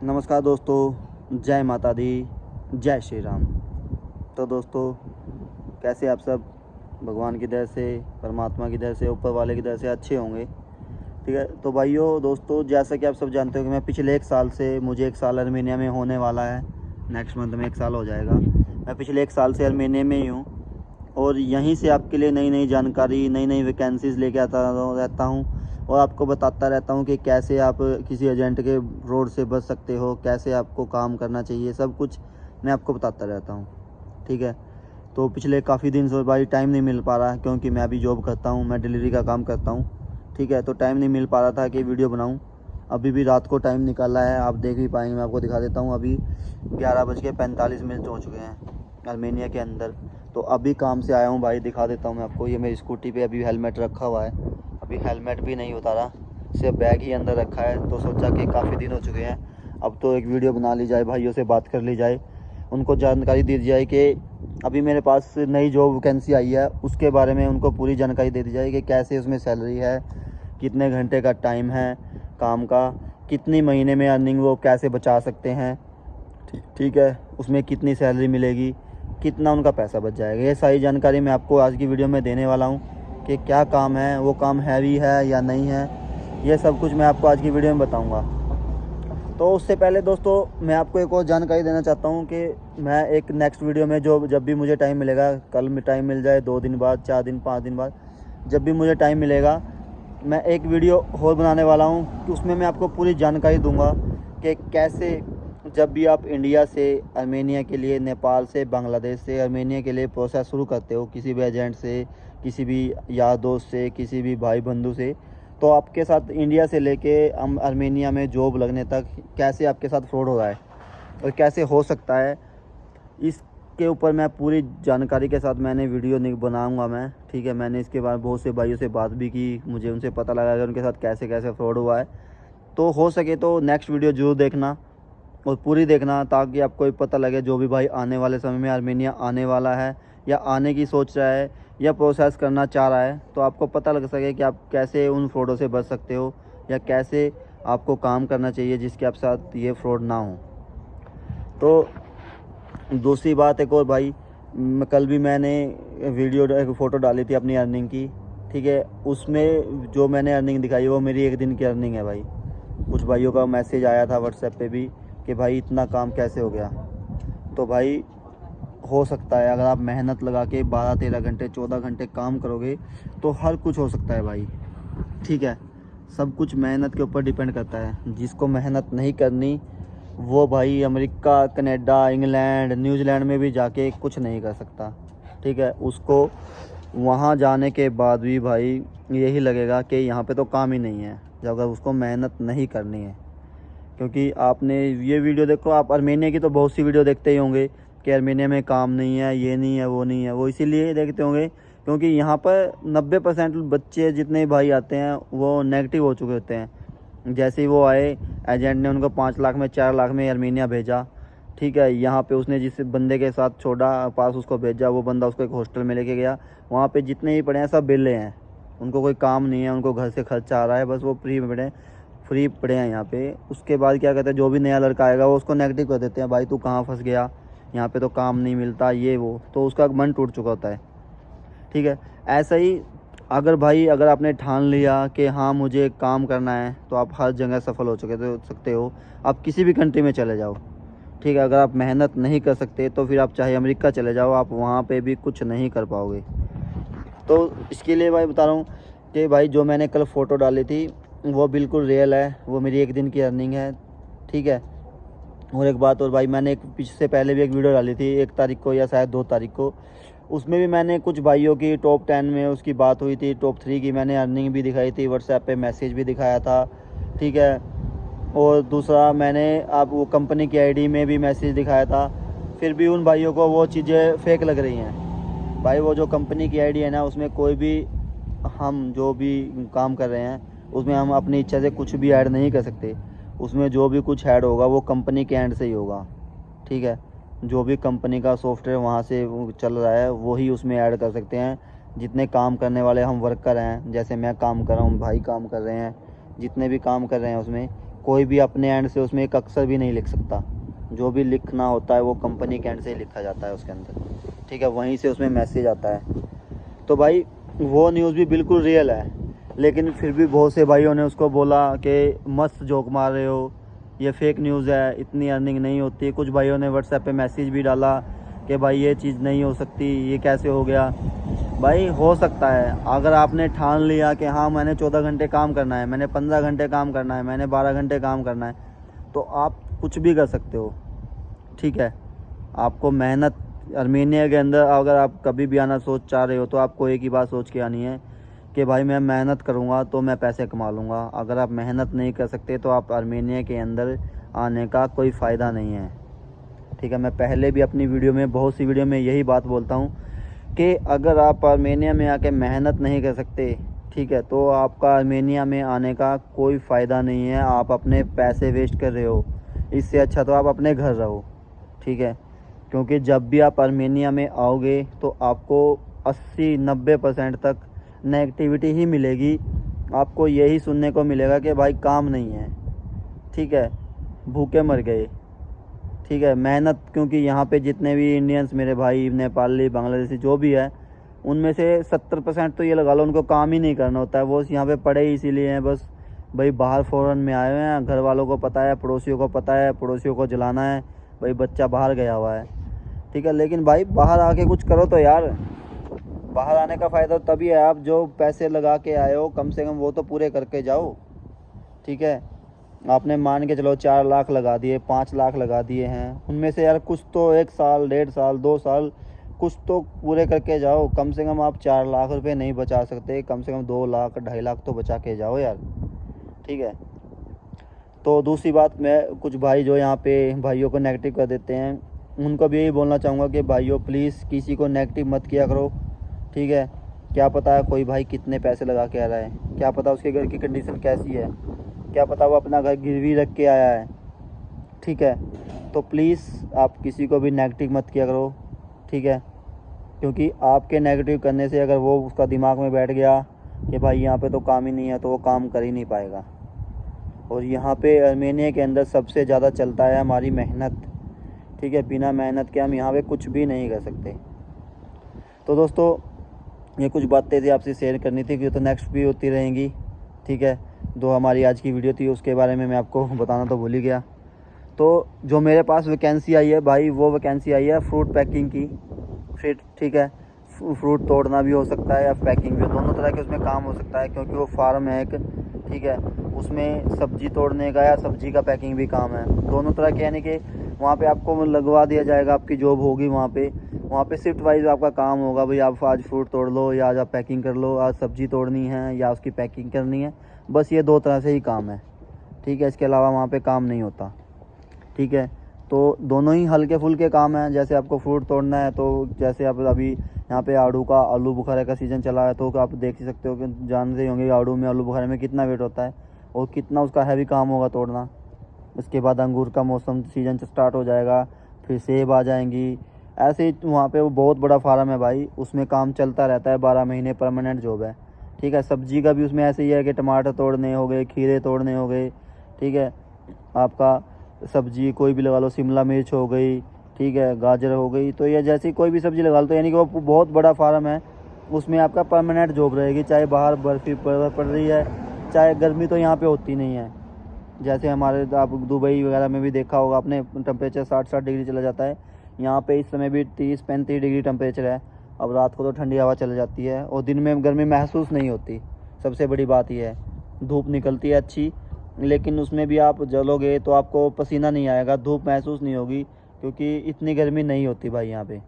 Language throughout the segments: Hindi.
नमस्कार दोस्तों, जय माता दी, जय श्री राम। तो दोस्तों, कैसे आप सब? भगवान की दया से, परमात्मा की दया से, ऊपर वाले की दया से अच्छे होंगे। ठीक है। तो भाइयों दोस्तों, जैसा कि आप सब जानते हो कि मैं पिछले 1 साल से, मुझे 1 साल अर्मेनिया में होने वाला है। नेक्स्ट मंथ में 1 साल हो जाएगा। मैं पिछले 1 साल से अर्मेनिया में ही हूँ और यहीं से आपके लिए नई नई जानकारी, नई नई वैकेंसीज़ लेके आता रहता हूँ और आपको बताता रहता हूँ कि कैसे आप किसी एजेंट के फ्रॉड से बच सकते हो, कैसे आपको काम करना चाहिए, सब कुछ मैं आपको बताता रहता हूँ। ठीक है। तो पिछले काफ़ी दिन से भाई टाइम नहीं मिल पा रहा क्योंकि मैं अभी जॉब करता हूँ, मैं डिलीवरी का काम करता हूँ। ठीक है। तो टाइम नहीं मिल पा रहा था कि वीडियो बनाऊँ। अभी भी रात को टाइम निकाला है, आप देख ही पाएंगे। मैं आपको दिखा देता हूँ। अभी 11:45 हो चुके हैं अर्मेनिया के अंदर। तो अभी काम से आया हूँ भाई, दिखा देता हूँ मैं आपको। ये मेरी स्कूटी पे अभी हेलमेट रखा हुआ है, अभी हेलमेट भी नहीं उतारा, सिर्फ बैग ही अंदर रखा है। तो सोचा कि काफ़ी दिन हो चुके हैं, अब तो एक वीडियो बना ली जाए, भाइयों से बात कर ली जाए, उनको जानकारी दी जाए कि अभी मेरे पास नई जॉब वैकेंसी आई है, उसके बारे में उनको पूरी जानकारी दे दी जाए कि कैसे उसमें सैलरी है, कितने घंटे का टाइम है काम का, कितनी महीने में अर्निंग वो कैसे बचा सकते हैं। ठीक है। उसमें कितनी सैलरी मिलेगी, कितना उनका पैसा बच जाएगा, ये सारी जानकारी मैं आपको आज की वीडियो में देने वाला हूँ कि क्या काम है, वो काम हैवी है या नहीं है, ये सब कुछ मैं आपको आज की वीडियो में बताऊँगा। तो उससे पहले दोस्तों, मैं आपको एक और जानकारी देना चाहता हूँ कि मैं एक नेक्स्ट वीडियो में जब भी मुझे टाइम मिलेगा, कल में टाइम मिल जाए, 2 दिन बाद, 4 दिन, 5 दिन बाद, जब भी मुझे टाइम मिलेगा, मैं एक वीडियो और बनाने वाला हूँ कि उसमें मैं आपको पूरी जानकारी दूंगा कि कैसे जब भी आप इंडिया से अर्मेनिया के लिए, नेपाल से, बांग्लादेश से अर्मेनिया के लिए प्रोसेस शुरू करते हो, किसी भी एजेंट से, किसी भी यार दोस्त से, किसी भी भाई बंधु से, तो आपके साथ इंडिया से लेके अर्मेनिया में जॉब लगने तक कैसे आपके साथ फ्रॉड हो रहा है और कैसे हो सकता है, इसके ऊपर मैं पूरी जानकारी के साथ मैंने वीडियो बनाऊंगा मैं। ठीक है। मैंने इसके बाद बहुत से भाइयों से बात भी की, मुझे उनसे पता लगा कि उनके साथ कैसे कैसे फ्रॉड हुआ है। तो हो सके तो नेक्स्ट वीडियो ज़रूर देखना और पूरी देखना, ताकि आपको भी पता लगे, जो भी भाई आने वाले समय में अर्मेनिया आने वाला है या आने की सोच रहा है या प्रोसेस करना चाह रहा है, तो आपको पता लग सके कि आप कैसे उन फ्रॉडों से बच सकते हो या कैसे आपको काम करना चाहिए जिसके आप साथ ये फ्रॉड ना हो। तो दूसरी बात एक और भाई, कल भी मैंने वीडियो एक फ़ोटो डाली थी अपनी अर्निंग की। ठीक है। उसमें जो मैंने अर्निंग दिखाई वो मेरी 1 दिन की अर्निंग है भाई। कुछ भाइयों का मैसेज आया था व्हाट्सएप पे भी कि भाई इतना काम कैसे हो गया। तो भाई हो सकता है, अगर आप मेहनत लगा के 12-13 घंटे, 14 घंटे काम करोगे तो हर कुछ हो सकता है भाई। ठीक है। सब कुछ मेहनत के ऊपर डिपेंड करता है। जिसको मेहनत नहीं करनी वो भाई अमेरिका, कनाडा, इंग्लैंड, न्यूजीलैंड में भी जाके कुछ नहीं कर सकता। ठीक है। उसको वहाँ जाने के बाद भी भाई यही लगेगा कि यहाँ पे तो काम ही नहीं है, जब अगर उसको मेहनत नहीं करनी है। क्योंकि आपने ये वीडियो देखो, आप अर्मेनिया की तो बहुत सी वीडियो देखते ही होंगे कि अर्मेनिया में काम नहीं है, ये नहीं है, वो नहीं है। वो इसीलिए देखते होंगे क्योंकि यहाँ पर 90% बच्चे जितने भाई आते हैं वो नेगेटिव हो चुके होते हैं। जैसे ही वो आए, एजेंट ने उनको 5 लाख में, 4 लाख में अर्मेनिया भेजा। ठीक है। यहाँ पे उसने जिस बंदे के साथ छोड़ा, पास उसको भेजा, वो बंदा उसको एक हॉस्टल में लेके गया। वहाँ पे जितने ही पड़े हैं सब बेले हैं, उनको कोई काम नहीं है, उनको घर से खर्चा आ रहा है, बस वो फ्री पड़े हैं यहाँ पे। उसके बाद क्या कहते हैं, जो भी नया लड़का आएगा वो उसको नेगेटिव कर देते हैं, भाई तू कहाँ फंस गया, यहाँ पे तो काम नहीं मिलता, ये वो। तो उसका मन टूट चुका होता है। ठीक है। ऐसा ही अगर आपने ठान लिया कि हाँ मुझे काम करना है, तो आप हर जगह सफल हो सकते हो। आप किसी भी कंट्री में चले जाओ। ठीक है। अगर आप मेहनत नहीं कर सकते तो फिर आप चाहे अमेरिका चले जाओ, आप वहाँ पे भी कुछ नहीं कर पाओगे। तो इसके लिए भाई बता रहा हूँ कि भाई जो मैंने कल फ़ोटो डाली थी वो बिल्कुल रियल है, वो मेरी 1 दिन की अर्निंग है। ठीक है। और एक बात और भाई, मैंने एक से पहले भी एक वीडियो डाली थी 1 तारीख को या शायद 2 तारीख को। उसमें भी मैंने कुछ भाइयों की टॉप 10 में उसकी बात हुई थी, टॉप 3 की मैंने अर्निंग भी दिखाई थी, व्हाट्सएप पे मैसेज भी दिखाया था। ठीक है। और दूसरा मैंने आप वो कंपनी की आईडी में भी मैसेज दिखाया था, फिर भी उन भाइयों को वो चीज़ें फेक लग रही हैं। भाई वो जो कंपनी की आईडी है ना, उसमें कोई भी, हम जो भी काम कर रहे हैं उसमें हम अपनी इच्छा से कुछ भी ऐड नहीं कर सकते। उसमें जो भी कुछ ऐड होगा वो कंपनी के एंड से ही होगा। ठीक है। जो भी कंपनी का सॉफ्टवेयर वहाँ से चल रहा है वही उसमें ऐड कर सकते हैं। जितने काम करने वाले हम वर्कर हैं, जैसे मैं काम कर रहा हूँ, भाई काम कर रहे हैं, जितने भी काम कर रहे हैं उसमें कोई भी अपने एंड से उसमें एक अक्षर भी नहीं लिख सकता। जो भी लिखना होता है वो कंपनी के एंड से ही लिखा जाता है उसके अंदर, ठीक है, वहीं से उसमें मैसेज आता है। तो भाई वो न्यूज़ भी बिल्कुल रियल है, लेकिन फिर भी बहुत से भाइयों ने उसको बोला कि मस्त जोक मार रहे हो, ये फेक न्यूज़ है, इतनी अर्निंग नहीं होती। कुछ भाइयों ने व्हाट्सएप पे मैसेज भी डाला कि भाई ये चीज़ नहीं हो सकती, ये कैसे हो गया। भाई हो सकता है, अगर आपने ठान लिया कि हाँ मैंने 14 घंटे काम करना है, मैंने 15 घंटे काम करना है, मैंने 12 घंटे काम करना है, तो आप कुछ भी कर सकते हो, ठीक है। आपको मेहनत, आर्मेनिया के अंदर अगर आप कभी भी आना सोच चाह रहे हो तो आपको एक ही बात सोच के आनी है कि भाई मैं मेहनत करूँगा तो मैं पैसे कमा लूँगा। अगर आप मेहनत नहीं कर सकते तो आप आर्मेनिया के अंदर आने का कोई फ़ायदा नहीं है, ठीक है। मैं पहले भी अपनी वीडियो में, बहुत सी वीडियो में यही बात बोलता हूँ कि अगर आप आर्मेनिया में आके मेहनत नहीं कर सकते, ठीक है, तो आपका आर्मेनिया में आने का कोई फ़ायदा नहीं है। आप अपने पैसे वेस्ट कर रहे हो, इससे अच्छा तो आप अपने घर रहो, ठीक है। क्योंकि जब भी आप आर्मेनिया में आओगे तो आपको 80-90% तक नेगेटिविटी ही मिलेगी। आपको यही सुनने को मिलेगा कि भाई काम नहीं है, ठीक है, भूखे मर गए, ठीक है, मेहनत। क्योंकि यहाँ पे जितने भी इंडियंस मेरे भाई, नेपाली, बांग्लादेशी जो भी है, उनमें से 70% तो ये लगा लो उनको काम ही नहीं करना होता है। वो यहाँ पे पढ़े ही इसीलिए हैं बस, भाई बाहर फ़ॉरेन में आए हुए हैं, घर वालों को पता है, पड़ोसियों को पता है, पड़ोसियों को जलाना है, भाई बच्चा बाहर गया हुआ है, ठीक है। लेकिन भाई बाहर आके कुछ करो तो यार, बाहर आने का फ़ायदा तभी है, आप जो पैसे लगा के आए हो कम से कम वो तो पूरे करके जाओ, ठीक है। आपने मान के चलो 4 लाख लगा दिए, 5 लाख लगा दिए हैं, उनमें से यार कुछ तो 1 साल, 1.5 साल, 2 साल कुछ तो पूरे करके जाओ। कम से कम आप 4 लाख रुपए नहीं बचा सकते, कम से कम 2 लाख, 2.5 लाख तो बचा के जाओ यार, ठीक है। तो दूसरी बात, मैं कुछ भाई जो यहाँ पे भाइयों को नेगेटिव कर देते हैं, उनको भी यही बोलना चाहूँगा कि भाइयों प्लीज़ किसी को नेगेटिव मत किया करो, ठीक है। क्या पता है कोई भाई कितने पैसे लगा के आ रहा है, क्या पता उसके घर की कंडीशन कैसी है, क्या पता वो अपना घर गिरवी रख के आया है, ठीक है। तो प्लीज़ आप किसी को भी नेगेटिव मत किया करो, ठीक है। क्योंकि आपके नेगेटिव करने से अगर वो उसका दिमाग में बैठ गया कि भाई यहाँ पे तो काम ही नहीं है, तो वो काम कर ही नहीं पाएगा। और यहाँ पे आर्मेनिया के अंदर सबसे ज़्यादा चलता है हमारी मेहनत, ठीक है। बिना मेहनत के हम यहाँ पे कुछ भी नहीं कर सकते। तो दोस्तों ये कुछ बातें थी आपसे शेयर करनी थी, कि तो नेक्स्ट भी होती रहेंगी, ठीक है। जो हमारी आज की वीडियो थी उसके बारे में मैं आपको बताना तो भूल ही गया। तो जो मेरे पास वैकेंसी आई है भाई, वो वैकेंसी आई है फ्रूट पैकिंग की, ठीक है। फ्रूट तोड़ना भी हो सकता है या पैकिंग भी, दोनों तरह के उसमें काम हो सकता है, क्योंकि वो फार्म है एक, ठीक है। उसमें सब्जी तोड़ने का या सब्जी का पैकिंग भी काम है, दोनों तरह के। यानी कि वहाँ पे आपको लगवा दिया जाएगा, आपकी जॉब होगी वहाँ पे शिफ्ट वाइज आपका काम होगा, भाई आप आज फ्रूट तोड़ लो, या आज आप पैकिंग कर लो, आज सब्जी तोड़नी है या उसकी पैकिंग करनी है, बस ये 2 तरह से ही काम है, ठीक है। इसके अलावा वहाँ पे काम नहीं होता, ठीक है। तो दोनों ही हल्के फुल्के काम हैं। जैसे आपको फ्रूट तोड़ना है, तो जैसे आप अभी यहाँ पे आलू बुखारे का सीज़न चला है, तो आप देख ही सकते हो कि जानते होंगे आड़ू में, आलू बुखारे में कितना वेट होता है और कितना उसका हैवी काम होगा तोड़ना। उसके बाद अंगूर का मौसम सीज़न स्टार्ट हो जाएगा, फिर सेब आ जाएंगी, ऐसे ही वहाँ पे वो बहुत बड़ा फार्म है भाई, उसमें काम चलता रहता है, 12 महीने परमानेंट जॉब है, ठीक है। सब्जी का भी उसमें ऐसे ही है कि टमाटर तोड़ने हो गए, खीरे तोड़ने हो गए, ठीक है। आपका सब्जी कोई भी लगा लो, शिमला मिर्च हो गई, ठीक है, गाजर हो गई, तो ये जैसी कोई भी सब्ज़ी लगा लो, तो यानी कि वो बहुत बड़ा फार्म है, उसमें आपका परमानेंट जॉब रहेगी। चाहे बाहर बर्फ़ी पड़ रही है, चाहे गर्मी तो यहाँ पे होती नहीं है। जैसे हमारे आप दुबई वगैरह में भी देखा होगा आपने, टेम्परेचर 60-60 डिग्री चला जाता है, यहाँ पे इस समय भी 30-35 डिग्री टेम्परेचर है। अब रात को तो ठंडी हवा चल जाती है और दिन में गर्मी महसूस नहीं होती। सबसे बड़ी बात यह है, धूप निकलती है अच्छी, लेकिन उसमें भी आप जलोगे तो आपको पसीना नहीं आएगा, धूप महसूस नहीं होगी, क्योंकि इतनी गर्मी नहीं होती भाई यहाँ पे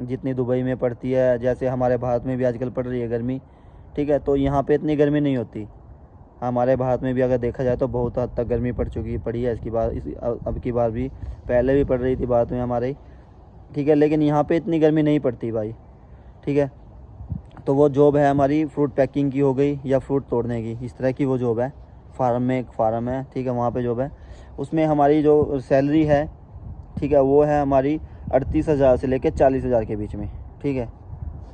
जितनी दुबई में पड़ती है। जैसे हमारे भारत में भी आजकल पड़ रही है गर्मी, ठीक है, तो यहाँ पे इतनी गर्मी नहीं होती। हमारे भारत में भी अगर देखा जाए तो बहुत हद तक गर्मी पड़ी है इसकी बार, अब की बार भी, पहले भी पड़ रही थी भारत में हमारे, ठीक है। लेकिन यहाँ पे इतनी गर्मी नहीं पड़ती भाई, ठीक है। तो वो जॉब है हमारी फ्रूट पैकिंग की हो गई या फ्रूट तोड़ने की, इस तरह की वो जॉब है। फार्म में एक फार्म है, ठीक है, वहाँ पे जॉब है। उसमें हमारी जो सैलरी है, ठीक है, वो है हमारी 38,000 से लेकर 40,000 के बीच में, ठीक है।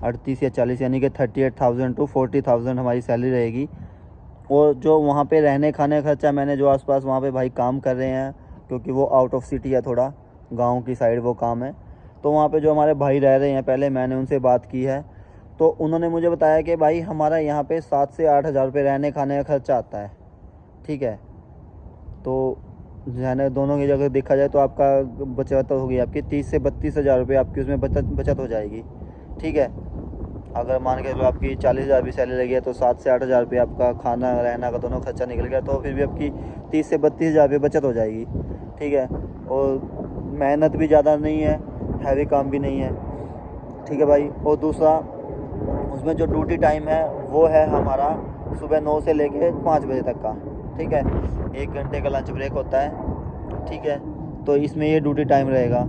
38 या 40 यानी कि 38,000 to 40,000 हमारी सैलरी रहेगी। और जो वहाँ पे रहने खाने का खर्चा मैंने जो आसपास वहाँ पे भाई काम कर रहे हैं, क्योंकि वो आउट ऑफ सिटी है, थोड़ा गांव की साइड वो काम है, तो वहाँ पे जो हमारे भाई रह रहे हैं, पहले मैंने उनसे बात की है, तो उन्होंने मुझे बताया कि भाई हमारा यहाँ पे 7 से 8 हज़ार रुपये रहने खाने का खर्चा आता है। ठीक है, तो रहने दोनों की जगह देखा जाए तो आपका बचत होगी आपकी 30 से 32 हज़ार रुपये आपकी उसमें बचत हो जाएगी। ठीक है, अगर मान के चलो आपकी 40 हज़ार भी सैलरी लगी है तो 7 से 8 हज़ार रुपये आपका खाना रहना का दोनों खर्चा निकल गया, तो फिर भी आपकी 30 से 32 हज़ार रुपये बचत हो जाएगी। ठीक है, और मेहनत भी ज़्यादा नहीं है, हैवी काम भी नहीं है। ठीक है भाई, और दूसरा उसमें जो ड्यूटी टाइम है वो है हमारा सुबह 9 से लेके 5 बजे तक का। ठीक है, 1 घंटे का लंच ब्रेक होता है। ठीक है, तो इसमें ये ड्यूटी टाइम रहेगा।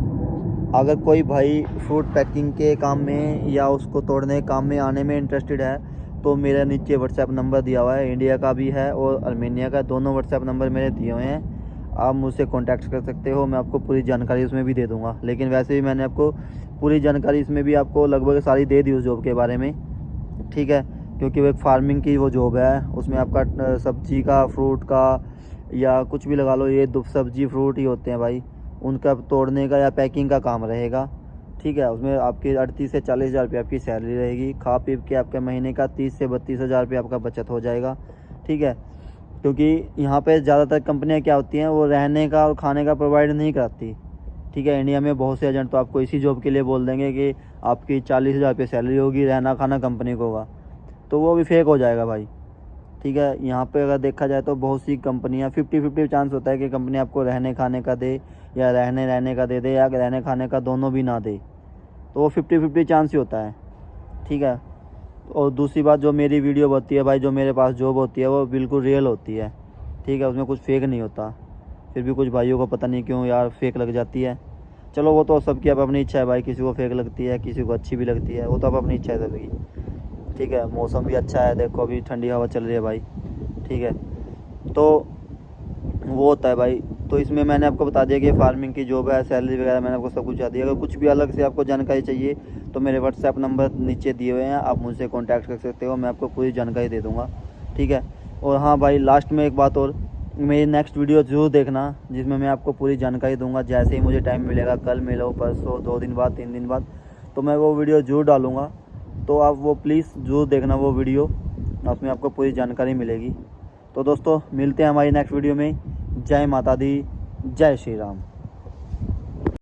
अगर कोई भाई फ्रूट पैकिंग के काम में या उसको तोड़ने के काम में आने में इंटरेस्टेड है तो मेरा नीचे व्हाट्सएप नंबर दिया हुआ है, इंडिया का भी है और अर्मेनिया का, दोनों व्हाट्सएप नंबर मेरे दिए हुए हैं। आप मुझसे कांटेक्ट कर सकते हो, मैं आपको पूरी जानकारी उसमें भी दे दूंगा। लेकिन वैसे भी मैंने आपको पूरी जानकारी इसमें भी आपको लगभग सारी दे दी उस जॉब के बारे में। ठीक है, क्योंकि वो एक फार्मिंग की वो जॉब है, उसमें आपका सब्जी का, फ्रूट का या कुछ भी लगा लो, ये सब्जी फ्रूट ही होते हैं भाई, उनका तोड़ने का या पैकिंग का काम रहेगा। ठीक है, उसमें आपकी 38 से 40 हज़ार रुपये आपकी सैलरी रहेगी। खा पी के आपके महीने का 30 से 32 हज़ार रुपये आपका बचत हो जाएगा। ठीक है, क्योंकि यहाँ पे ज़्यादातर कंपनियाँ क्या होती हैं, वो रहने का और खाने का प्रोवाइड नहीं कराती। ठीक है, इंडिया में बहुत से एजेंट तो आपको इसी जॉब के लिए बोल देंगे कि आपकी 40 हज़ार रुपये सैलरी होगी, रहना खाना कंपनी को होगा, तो वो भी फेक हो जाएगा भाई। ठीक है, यहाँ पे अगर देखा जाए तो बहुत सी कंपनियाँ 50-50 चांस होता है कि कंपनी आपको रहने खाने का दे या रहने का दे या रहने खाने का दोनों भी ना दे, तो वो 50-50 चांस ही होता है। ठीक है, और दूसरी बात, जो मेरी वीडियो होती है भाई, जो मेरे पास जॉब होती है वो बिल्कुल रियल होती है। ठीक है, उसमें कुछ फेक नहीं होता। फिर भी कुछ भाइयों को पता नहीं क्यों यार फेक लग जाती है। चलो वो तो सबकी अब अपनी इच्छा है भाई, किसी को फेक लगती है, किसी को अच्छी भी लगती है, वो तो अब अपनी इच्छा है सबकी। ठीक है, मौसम भी अच्छा है, देखो अभी ठंडी हवा चल रही है भाई। ठीक है, तो वो होता है भाई। तो इसमें मैंने आपको बता दिया कि फार्मिंग की जॉब है, सैलरी वगैरह मैंने आपको सब कुछ बता दिया। अगर कुछ भी अलग से आपको जानकारी चाहिए तो मेरे व्हाट्सएप नंबर नीचे दिए हुए हैं, आप मुझसे कॉन्टैक्ट कर सकते हो, मैं आपको पूरी जानकारी दे दूँगा। ठीक है, और हाँ भाई, लास्ट में एक बात और, मेरी नेक्स्ट वीडियो ज़रूर देखना, जिसमें मैं आपको पूरी जानकारी दूंगा। जैसे ही मुझे टाइम मिलेगा, कल मिलो, परसों, 2 दिन बाद, 3 दिन बाद, तो मैं वो वीडियो ज़रूर डालूँगा। तो आप वो प्लीज़ ज़रूर देखना वो वीडियो, उसमें आपको पूरी जानकारी मिलेगी। तो दोस्तों मिलते हैं हमारी नेक्स्ट वीडियो में। जय माता दी, जय श्री राम।